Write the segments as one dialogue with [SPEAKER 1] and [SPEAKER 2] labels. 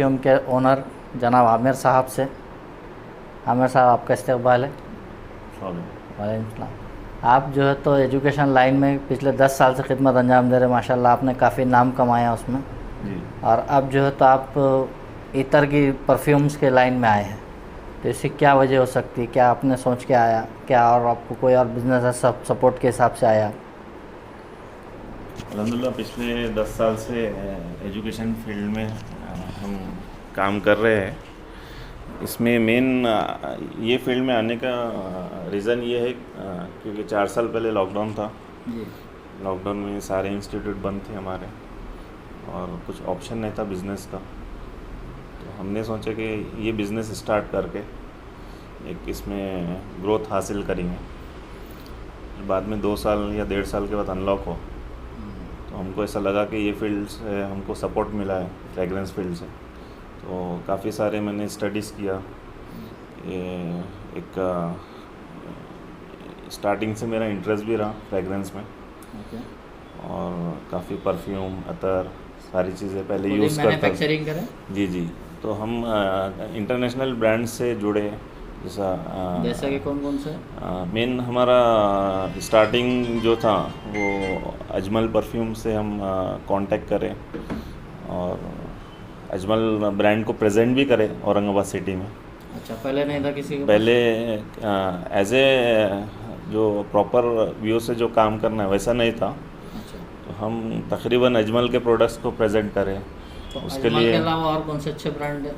[SPEAKER 1] Perfume के owner जनाब आमिर साहब से। आमिर साहब, आपका इस्तकबाल है। वालेकुम सलाम। आप जो है तो एजुकेशन लाइन में पिछले 10 साल से खिदमत अंजाम दे रहे हैं। माशाल्लाह आपने काफ़ी नाम कमाया उसमें।
[SPEAKER 2] जी।
[SPEAKER 1] और अब जो है तो आप इतर की परफ्यूम्स के लाइन में आए हैं, तो इसकी क्या वजह हो सकती है? क्या आपने सोच के आया क्या, और आपको कोई और बिज़नेस है सब सपोर्ट के हिसाब से आया?
[SPEAKER 2] अल्हम्दुलिल्लाह पिछले 10 साल से एजुकेशन फील्ड में हम काम कर रहे हैं। इसमें मेन ये फील्ड में आने का रीज़न ये है क्योंकि 4 साल पहले लॉकडाउन था।
[SPEAKER 1] जी।
[SPEAKER 2] लॉकडाउन में सारे इंस्टीट्यूट बंद थे हमारे और कुछ ऑप्शन नहीं था बिज़नेस का, तो हमने सोचा कि ये बिज़नेस स्टार्ट करके एक इसमें ग्रोथ हासिल करेंगे। बाद में 2 साल या 1.5 साल के बाद अनलॉक हो, तो हमको ऐसा लगा कि ये फील्ड से हमको सपोर्ट मिला है फ्रेगरेंस फील्ड से। तो काफ़ी सारे मैंने स्टडीज़ किया। ये एक स्टार्टिंग से मेरा इंटरेस्ट भी रहा फ्रेगरेंस में।
[SPEAKER 1] ओके।
[SPEAKER 2] और काफ़ी परफ्यूम, अतर, सारी चीज़ें पहले
[SPEAKER 1] खुद ही
[SPEAKER 2] यूज़ करता था।
[SPEAKER 1] मैन्युफैक्चरिंग करें?
[SPEAKER 2] जी जी। तो हम इंटरनेशनल ब्रांड से जुड़े,
[SPEAKER 1] जैसा कि कौन कौन से?
[SPEAKER 2] मेन हमारा स्टार्टिंग जो था वो अजमल परफ्यूम से हम कांटेक्ट करें और अजमल ब्रांड को प्रेजेंट भी करें औरंगाबाद सिटी में।
[SPEAKER 1] अच्छा, पहले नहीं था किसी के
[SPEAKER 2] पहले एज ए जो प्रॉपर व्यू से जो काम करना है वैसा नहीं था,
[SPEAKER 1] पास? अच्छा।
[SPEAKER 2] तो हम तकरीबन अजमल के प्रोडक्ट्स को प्रेजेंट करें।
[SPEAKER 1] तो
[SPEAKER 2] उसके
[SPEAKER 1] अजमल
[SPEAKER 2] लिए
[SPEAKER 1] के अलावा और कौन से अच्छे ब्रांड है?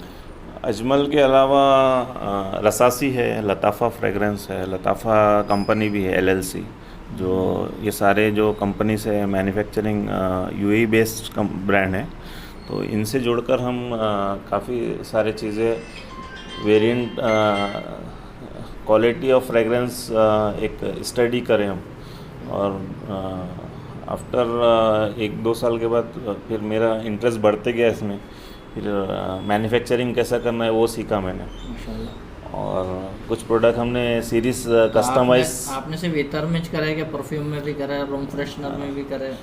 [SPEAKER 2] अजमल के अलावा रसासी है, लताफ़ा फ्रेगरेंस है, लताफ़ा कंपनी भी है एलएलसी। जो ये सारे जो कंपनी से मैन्युफैक्चरिंग यूएई बेस्ड ब्रांड है, तो इनसे जुड़कर हम काफ़ी सारे चीज़ें वेरिएंट क्वालिटी ऑफ फ्रेगरेंस एक स्टडी करें हम। और आफ्टर 1-2 साल के बाद फिर मेरा इंटरेस्ट बढ़ते गया इसमें। फिर मैन्युफैक्चरिंग कैसा करना है वो सीखा मैंने।
[SPEAKER 1] माशाल्लाह।
[SPEAKER 2] और कुछ प्रोडक्ट हमने सीरीज़
[SPEAKER 1] तो
[SPEAKER 2] कस्टमाइज।
[SPEAKER 1] आपने सिर्फ इतर में करा है, क्या परफ्यूम में भी करा है, रूम फ्रेशनर में भी करा है,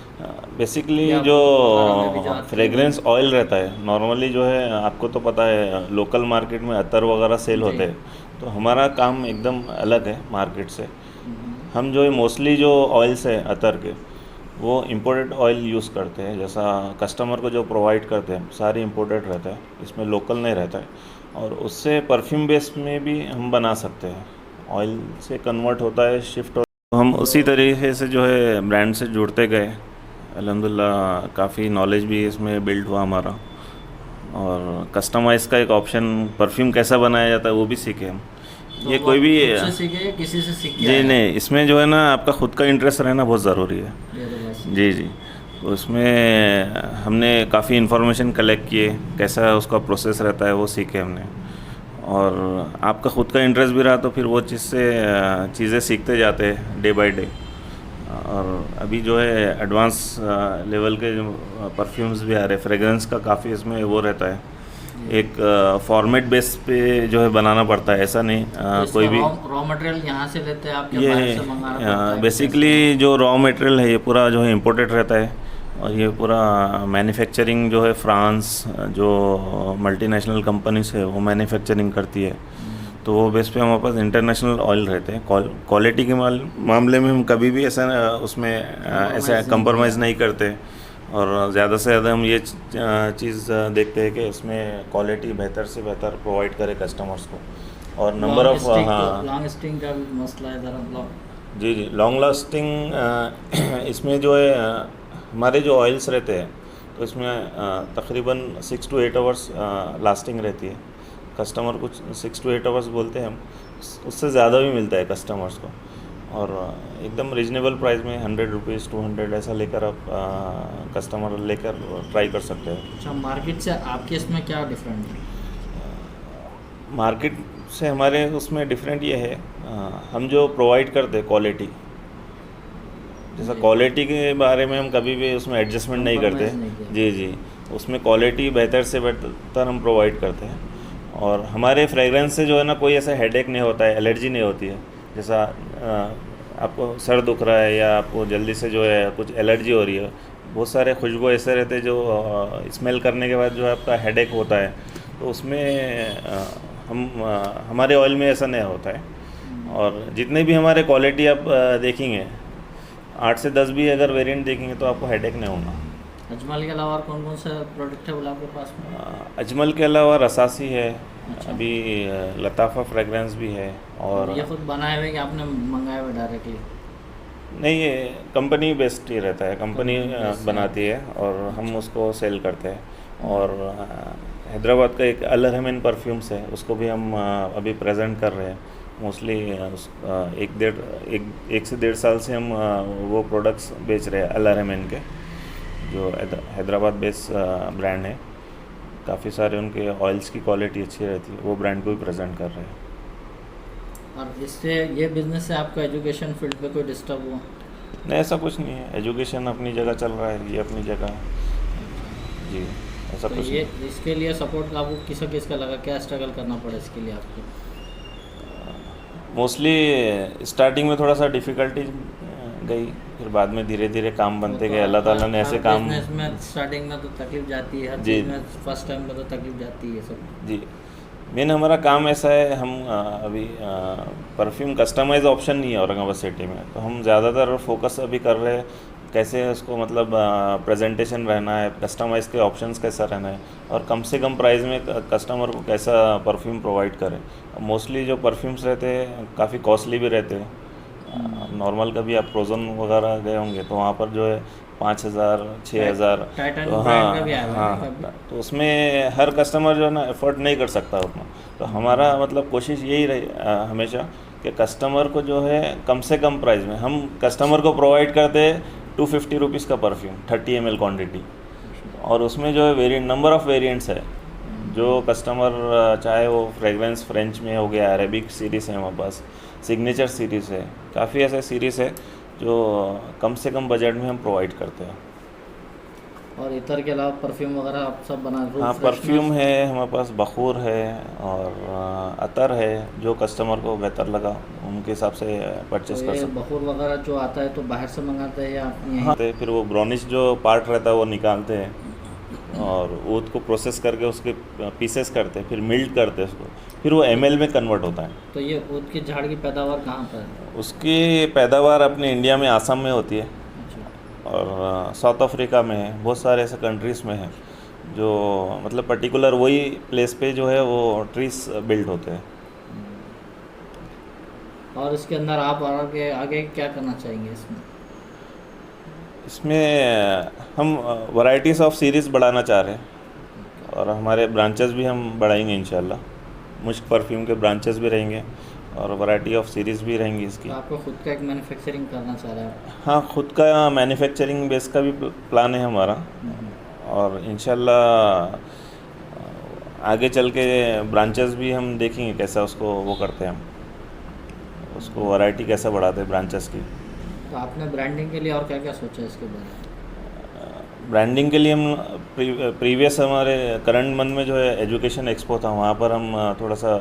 [SPEAKER 2] बेसिकली
[SPEAKER 1] या
[SPEAKER 2] जो
[SPEAKER 1] बुखारों में भी जो आती है
[SPEAKER 2] फ्रेगरेंस ऑयल रहता है नॉर्मली, जो है आपको तो पता है लोकल मार्केट में अतर वगैरह सेल
[SPEAKER 1] जी।
[SPEAKER 2] होते हैं, तो हमारा काम एकदम अलग है मार्केट से। हम जो है मोस्टली जो ऑयल्स है अतर के वो इम्पोर्टेड ऑयल यूज़ करते हैं। जैसा कस्टमर को जो प्रोवाइड करते हैं सारी इम्पोर्टेड रहता है, इसमें लोकल नहीं रहता है। और उससे परफ्यूम बेस में भी हम बना सकते हैं, ऑयल से कन्वर्ट होता है, शिफ्ट होता है। तो हम उसी तरीके से जो है ब्रांड से जुड़ते गए। अल्हम्दुलिल्लाह काफ़ी नॉलेज भी इसमें बिल्ड हुआ हमारा। और कस्टमाइज़ का एक ऑप्शन, परफ्यूम कैसा बनाया जाता है वो भी सीखे हम।
[SPEAKER 1] तो
[SPEAKER 2] ये
[SPEAKER 1] वो
[SPEAKER 2] कोई भी
[SPEAKER 1] खुद से सीखे या किसी से सीख के
[SPEAKER 2] जी
[SPEAKER 1] आए?
[SPEAKER 2] नहीं, इसमें जो है ना आपका ख़ुद का इंटरेस्ट रहना बहुत ज़रूरी है।
[SPEAKER 1] ये तो बस।
[SPEAKER 2] जी जी। तो उसमें हमने काफ़ी इन्फॉर्मेशन कलेक्ट किए, कैसा उसका प्रोसेस रहता है वो सीखे हमने। और आपका ख़ुद का इंटरेस्ट भी रहा तो फिर वो चीज़ से चीज़ें सीखते जाते हैं डे बाय डे। और अभी जो है एडवांस लेवल के जो परफ्यूम्स भी आ रहे हैं, फ्रेगरेंस का काफ़ी इसमें वो रहता है। एक फॉर्मेट बेस पे जो है बनाना पड़ता है, ऐसा नहीं
[SPEAKER 1] तो
[SPEAKER 2] कोई भी।
[SPEAKER 1] रॉ मटेरियल यहाँ से लेते हैं आप, क्या
[SPEAKER 2] ये
[SPEAKER 1] बाहर से मंगाना पड़ता है?
[SPEAKER 2] बेसिकली जो रॉ मटेरियल है ये पूरा जो है इम्पोर्टेड रहता है। और ये पूरा मैन्युफैक्चरिंग जो है फ्रांस जो मल्टीनेशनल कंपनीज है वो मैन्युफैक्चरिंग करती है। तो वो बेस पे हमारे पास इंटरनेशनल ऑयल रहते हैं। क्वालिटी के मामले में हम कभी भी ऐसा उसमें ऐसा कंप्रोमाइज़ नहीं करते। और ज़्यादा से ज़्यादा हम ये चीज़ देखते हैं कि इसमें क्वालिटी बेहतर से बेहतर प्रोवाइड करे कस्टमर्स को। और नंबर ऑफ़
[SPEAKER 1] लॉन्ग स्टिंग का भी मसला है ज़रा।
[SPEAKER 2] जी जी, लॉन्ग लास्टिंग इसमें जो है हमारे जो ऑयल्स रहते हैं तो इसमें तकरीबन 6 to 8 आवर्स लास्टिंग रहती है। कस्टमर को 6 to 8 आवर्स बोलते हैं हम, उससे ज़्यादा भी मिलता है कस्टमर्स को। और एकदम रीजनेबल प्राइस में 100 रुपीज़ 200 ऐसा लेकर आप कस्टमर लेकर ट्राई कर सकते हैं।
[SPEAKER 1] अच्छा, मार्केट से आपके इसमें क्या डिफरेंट है?
[SPEAKER 2] मार्केट से हमारे उसमें डिफरेंट ये है, हम जो प्रोवाइड करते हैं क्वालिटी, जैसा क्वालिटी के बारे में हम कभी भी उसमें एडजस्टमेंट नहीं करते। जी जी, उसमें क्वालिटी बेहतर से बेहतर हम प्रोवाइड करते हैं। और हमारे फ्रेगरेंस से जो है ना कोई ऐसा हेडेक नहीं होता है, एलर्जी नहीं होती है। जैसा आपको सर दुख रहा है या आपको जल्दी से जो है कुछ एलर्जी हो रही है, बहुत सारे खुशबू ऐसे रहते हैं जो स्मेल करने के बाद जो है आपका हेडेक होता है। तो उसमें हमारे ऑयल में ऐसा नहीं होता है। और जितने भी हमारे क्वालिटी आप देखेंगे 8 से 10 भी अगर वेरिएंट देखेंगे तो आपको हेडेक नहीं होना।
[SPEAKER 1] अजमल के अलावा और कौन कौन सा प्रोडक्ट है बोला आपके पास में?
[SPEAKER 2] अजमल के अलावा रसासी है,
[SPEAKER 1] अच्छा।
[SPEAKER 2] अभी लताफ़ा फ्रेगरेंस भी है। और
[SPEAKER 1] ये खुद बनाए हुए कि आपने मंगाए हुए डायरेक्टली?
[SPEAKER 2] नहीं, ये कंपनी बेस्ड ही रहता है, कंपनी
[SPEAKER 1] कंपनी बेस्ड
[SPEAKER 2] बनाती है और हम उसको सेल करते हैं। और हैदराबाद का एक अल रहमान परफ्यूम्स है, उसको भी हम अभी प्रेजेंट कर रहे हैं। मोस्टली एक से 1.5 साल से हम वो प्रोडक्ट्स बेच रहे हैं अल रहमान के, जो हैदराबाद बेस्ड ब्रांड है। काफ़ी सारे उनके ऑयल्स की क्वालिटी अच्छी रहती है, वो ब्रांड को भी प्रेजेंट कर रहे हैं।
[SPEAKER 1] और इससे ये बिज़नेस से आपका एजुकेशन फील्ड पे कोई डिस्टर्ब हुआ?
[SPEAKER 2] नहीं, ऐसा कुछ नहीं है, एजुकेशन अपनी जगह चल रहा है, ये अपनी जगह है जी, ऐसा
[SPEAKER 1] तो
[SPEAKER 2] कुछ
[SPEAKER 1] ये
[SPEAKER 2] नहीं।
[SPEAKER 1] इसके लिए सपोर्ट आपको किसका लगा, क्या स्ट्रगल करना पड़ा इसके लिए आपको?
[SPEAKER 2] मोस्टली स्टार्टिंग में थोड़ा सा डिफ़िकल्टी गई, फिर बाद में धीरे धीरे काम बनते
[SPEAKER 1] वो
[SPEAKER 2] गए।
[SPEAKER 1] तो
[SPEAKER 2] अल्लाह ताला ने
[SPEAKER 1] हर
[SPEAKER 2] ऐसे काम
[SPEAKER 1] बिजनेस में स्टार्टिंग में तो तकलीफ जाती है, हर
[SPEAKER 2] जी
[SPEAKER 1] चीज़ में फर्स्ट टाइम में तो तकलीफ जाती है सब।
[SPEAKER 2] जी। मेन हमारा काम ऐसा है, हम अभी परफ्यूम कस्टमाइज ऑप्शन नहीं है औरंगाबाद सिटी में, तो हम ज़्यादातर फोकस अभी कर रहे हैं कैसे उसको मतलब प्रेजेंटेशन रहना है, कस्टमाइज के ऑप्शंस कैसा रहना है, और कम से कम प्राइस में कस्टमर को कैसा परफ्यूम प्रोवाइड करें। मोस्टली जो परफ्यूम्स रहते हैं काफ़ी कॉस्टली भी रहते हैं। नॉर्मल कभी आप फ्रोज़न वगैरह गए होंगे तो वहाँ पर जो है 5,000 6,000।
[SPEAKER 1] टाइटन
[SPEAKER 2] तो
[SPEAKER 1] ब्रांड का भी आया हुआ है
[SPEAKER 2] हाँ,
[SPEAKER 1] कभी?
[SPEAKER 2] तो उसमें हर कस्टमर जो है ना एफर्ट नहीं कर सकता उतना। तो हमारा मतलब कोशिश यही रही हमेशा कि कस्टमर को जो है कम से कम प्राइस में हम कस्टमर को प्रोवाइड करते हैं 250 रुपीज़ का परफ्यूम 30 ml क्वांटिटी। और उसमें जो है वेरिएंट नंबर ऑफ़ वेरिएंट्स है, जो कस्टमर चाहे वो फ्रेगरेंस फ्रेंच में हो गया, अरेबिक सीरीज़ है हमारे पास, सिग्नेचर सीरीज़ है, काफ़ी ऐसे सीरीज़ है जो कम से कम बजट में हम प्रोवाइड करते हैं।
[SPEAKER 1] और इतर के अलावा परफ्यूम वगैरह आप सब बना रूम
[SPEAKER 2] हाँ, परफ्यूम है हमारे पास, बखूर है और अतर है, जो कस्टमर को बेहतर लगा उनके हिसाब से परचेस
[SPEAKER 1] तो
[SPEAKER 2] कर
[SPEAKER 1] ये
[SPEAKER 2] सकते
[SPEAKER 1] बखूर वगैरह जो आता है तो बाहर से मंगाते हैं या अपनी
[SPEAKER 2] हैं।
[SPEAKER 1] यहीं?
[SPEAKER 2] हाँ, तो फिर वो ब्राउनिश जो पार्ट रहता है वो निकालते हैं और ऊद को प्रोसेस करके उसके पीसेस करते हैं, फिर मिल्ट करते हैं उसको, फिर वो ml में कन्वर्ट होता है।
[SPEAKER 1] तो ये ऊद की झाड़ की पैदावार कहाँ पर है?
[SPEAKER 2] उसकी पैदावार अपने इंडिया में आसाम में होती है
[SPEAKER 1] अच्छा।
[SPEAKER 2] और साउथ अफ्रीका में है, बहुत सारे ऐसे कंट्रीज़ में है जो मतलब पर्टिकुलर वही प्लेस पे जो है वो ट्रीज बिल्ड होते हैं।
[SPEAKER 1] और इसके अंदर आप आगे आगे क्या करना चाहेंगे इसमें?
[SPEAKER 2] इसमें हम वैरायटीज़ ऑफ सीरीज़ बढ़ाना चाह रहे हैं और हमारे ब्रांचेस भी हम बढ़ाएंगे इंशाल्लाह। मुश्क परफ्यूम के ब्रांचेस भी रहेंगे और वैरायटी ऑफ सीरीज़ भी रहेंगी इसकी।
[SPEAKER 1] तो आपको खुद का एक मैन्युफैक्चरिंग करना चाह रहे हैं आप?
[SPEAKER 2] हाँ, खुद का मैन्युफैक्चरिंग बेस का भी प्लान है हमारा और इंशाल्लाह आगे चल के ब्रांचेस भी हम देखेंगे कैसा उसको वो करते हैं, हम उसको वैरायटी कैसा बढ़ाते हैं ब्रांचेस की।
[SPEAKER 1] तो आपने ब्रांडिंग के लिए और क्या क्या सोचा है इसके बारे में?
[SPEAKER 2] ब्रांडिंग के लिए हम प्रीवियस हमारे करंट मंथ में जो है एजुकेशन एक्सपो था, वहाँ पर हम थोड़ा सा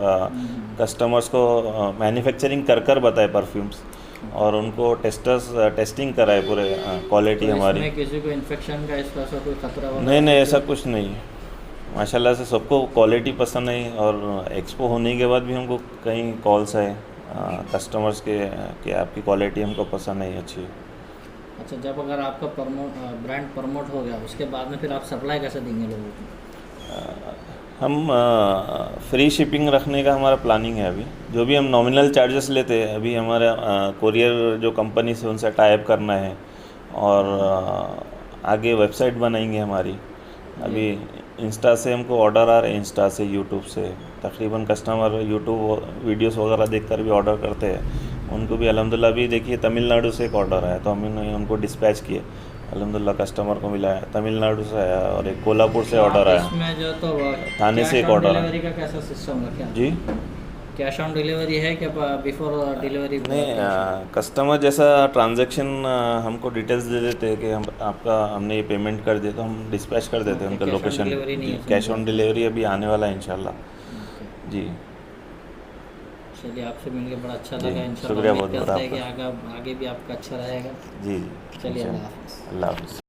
[SPEAKER 2] कस्टमर्स को मैन्युफैक्चरिंग कर कर बताए परफ्यूम्स और उनको टेस्टिंग कराए पूरे क्वालिटी
[SPEAKER 1] तो
[SPEAKER 2] हमारी।
[SPEAKER 1] इसमें किसी को इन्फेक्शन का इसका ऐसा कोई खतरा वगैरह?
[SPEAKER 2] नहीं नहीं, ऐसा कुछ नहीं है, माशाल्लाह से सबको क्वालिटी पसंद आई और एक्सपो होने के बाद भी हमको कई कॉल्स आए कस्टमर्स के कि आपकी क्वालिटी हमको पसंद नहीं अच्छी है।
[SPEAKER 1] अच्छा, जब अगर आपका ब्रांड प्रमोट हो गया उसके बाद में फिर आप सप्लाई कैसे देंगे लोगों को?
[SPEAKER 2] हम फ्री शिपिंग रखने का हमारा प्लानिंग है अभी। जो भी हम नॉमिनल चार्जेस लेते हैं अभी हमारा कोरियर जो कंपनी से उनसे टाई अप करना है और आगे वेबसाइट बनाएंगे हमारी। अभी इंस्टा से हमको ऑर्डर आ रहे हैं, इंस्टा से, यूट्यूब से तकरीबन कस्टमर यूट्यूब वीडियोस वगैरह देखकर भी ऑर्डर करते हैं। उनको भी अल्हम्दुलिल्लाह भी देखिए तमिलनाडु से एक ऑर्डर आया तो हमने उनको डिस्पैच किए, अल्हम्दुलिल्लाह कस्टमर को मिला है। तमिलनाडु से आया और एक कोल्हापुर से ऑर्डर आया।
[SPEAKER 1] इसमें जो तो
[SPEAKER 2] थाने से एक ऑर्डर आया।
[SPEAKER 1] डिलीवरी का कैसा सिस्टम है क्या?
[SPEAKER 2] जी
[SPEAKER 1] कैश ऑन डिलीवरी है क्या बिफोर डिलीवरी?
[SPEAKER 2] नहीं, कस्टमर जैसा ट्रांजैक्शन हमको डिटेल्स दे देते हैं कि हम आपका हमने ये पेमेंट कर दिया तो हम डिस्पैच कर देते हैं उनका
[SPEAKER 1] कैश ऑन
[SPEAKER 2] लोकेशन।
[SPEAKER 1] डिलीवरी नहीं है?
[SPEAKER 2] कैश ऑन डिलीवरी अभी आने वाला है इंशाल्लाह।
[SPEAKER 1] ओके।
[SPEAKER 2] जी
[SPEAKER 1] चलिए, आपसे मिलकर बड़ा अच्छा
[SPEAKER 2] जी,
[SPEAKER 1] लगा। इंशाल्लाह
[SPEAKER 2] शुक्रिया
[SPEAKER 1] उम्मीद
[SPEAKER 2] बहुत
[SPEAKER 1] करते हैं
[SPEAKER 2] आपका।
[SPEAKER 1] कि आगे भी आपका अच्छा रहेगा।
[SPEAKER 2] जी जी,
[SPEAKER 1] चलिए,
[SPEAKER 2] इंशाल्लाह।
[SPEAKER 1] अल्लाह हाफ़िज़।
[SPEAKER 2] अल्लाह हाफ़िज़।